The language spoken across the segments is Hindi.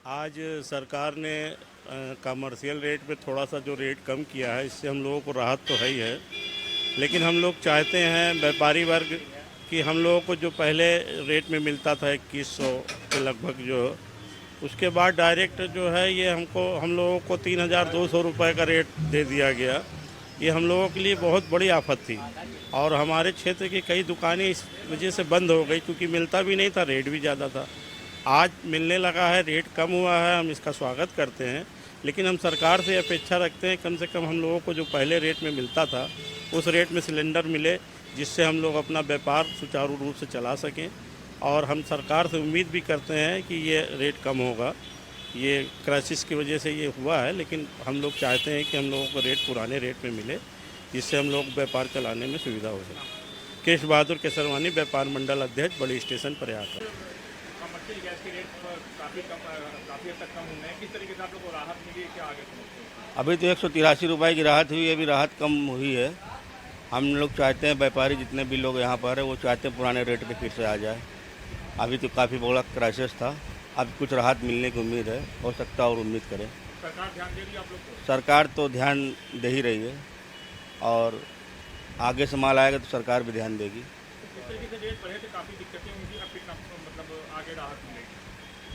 आज सरकार ने कमर्शियल रेट पे थोड़ा सा जो रेट कम किया है, इससे हम लोगों को राहत तो है ही है। लेकिन हम लोग चाहते हैं व्यापारी वर्ग कि हम लोगों को जो पहले रेट में मिलता था 2100 के लगभग, जो उसके बाद डायरेक्ट जो है ये हम लोगों को 3200 रुपये का रेट दे दिया गया। ये हम लोगों के लिए बहुत बड़ी आफत थी और हमारे क्षेत्र की कई दुकानें इस वजह से बंद हो गई, क्योंकि मिलता भी नहीं था, रेट भी ज़्यादा था। आज मिलने लगा है, रेट कम हुआ है, हम इसका स्वागत करते हैं। लेकिन हम सरकार से अपेक्षा रखते हैं कम से कम हम लोगों को जो पहले रेट में मिलता था उस रेट में सिलेंडर मिले, जिससे हम लोग अपना व्यापार सुचारू रूप से चला सकें। और हम सरकार से उम्मीद भी करते हैं कि ये रेट कम होगा। ये क्राइसिस की वजह से ये हुआ है, लेकिन हम लोग चाहते हैं कि हम लोगों को रेट पुराने रेट में मिले, जिससे हम लोग व्यापार चलाने में सुविधा हो सके। केश बहादुर केसरवानी, व्यापार मंडल अध्यक्ष, बड़ी स्टेशन, प्रयाग। कमर्शियल गैस के रेट काफ़ी हद तक कम हुए हैं। किस तरीके से आप लोग को राहत मिली है, क्या आगे समझते हैं? अभी तो 183 रुपये की राहत हुई है, अभी राहत कम हुई है। हम लोग चाहते हैं, व्यापारी जितने भी लोग यहाँ पर है वो चाहते हैं पुराने रेट पे फिर से आ जाए। अभी तो काफ़ी बड़ा क्राइसिस था, अब कुछ राहत मिलने की उम्मीद है, हो सकता है और उम्मीद करें। सरकार ध्यान दे रही है आप लोग को? सरकार तो ध्यान दे ही रही है और आगे से माल आएगा तो सरकार भी ध्यान देगी। इस तरीके से रेट बढ़े तो काफ़ी दिक्कतें होंगी, अब कितना मतलब आगे राहत मिलेगी?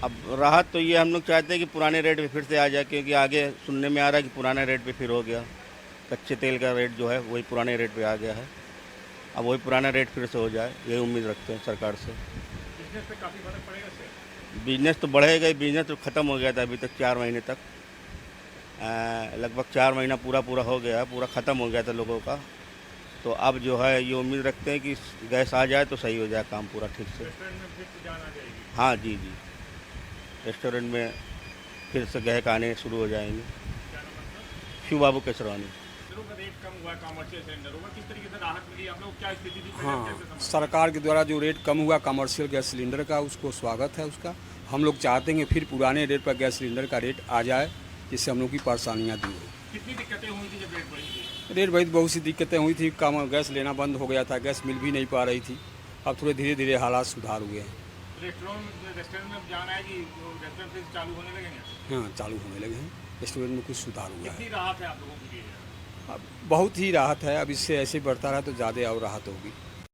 अब राहत तो ये हम लोग चाहते हैं कि पुराने रेट पे फिर से आ जाए, क्योंकि आगे सुनने में आ रहा है कि पुराने रेट पे फिर हो गया। कच्चे तेल का रेट जो है वही पुराने रेट पे आ गया है, अब वही पुराना रेट फिर से हो जाए, यही उम्मीद रखते हैं सरकार से। बिजनेस पे काफ़ी फर्क पड़ेगा इससे? बिजनेस तो बढ़ेगा ही, बिजनेस तो ख़त्म हो गया था अभी तक 4 महीने तक। लगभग 4 महीना पूरा हो गया, पूरा ख़त्म हो गया था लोगों का। तो अब जो है ये उम्मीद रखते हैं कि गैस आ जाए तो सही हो जाए काम पूरा ठीक से। रेस्टोरेंट में फिर से जान आ जाएगी? हाँ जी, रेस्टोरेंट में फिर से ग्राहक आने शुरू हो जाएंगे। क्या नाम है? शिव बाबू केसरवानी। सिलेंडरों का रेट कम हुआ है, कमर्शियल सिलेंडरों में किस तरीके से राहत मिली, आप लोग क्या स्थिति थी? हाँ, सरकार के द्वारा जो रेट कम हुआ कमर्शियल गैस सिलेंडर का, उसको स्वागत है उसका। हम लोग चाहते हैं कि फिर पुराने रेट पर गैस सिलेंडर का रेट आ जाए, जिससे हम लोग की परेशानियाँ दूर हो। कितनी दिक्कतें हुई थी जब रेट बढ़ी थी? रेट भाई बहुत सी दिक्कतें हुई थी, कम गैस लेना बंद हो गया था, गैस मिल भी नहीं पा रही थी। अब थोड़े धीरे धीरे हालात सुधार हुए हैं। रेस्टोरेंट में जाना है कि रेस्टोरेंट फिर चालू होने लगेंगे? हाँ, चालू होने लगे हैं, रेस्टोरेंट में कुछ सुधार हुआ कितनी है। राहत है आप लोगों के लिए? अब बहुत ही राहत है, अब इससे ऐसे बढ़ता रहा तो ज़्यादा और राहत होगी।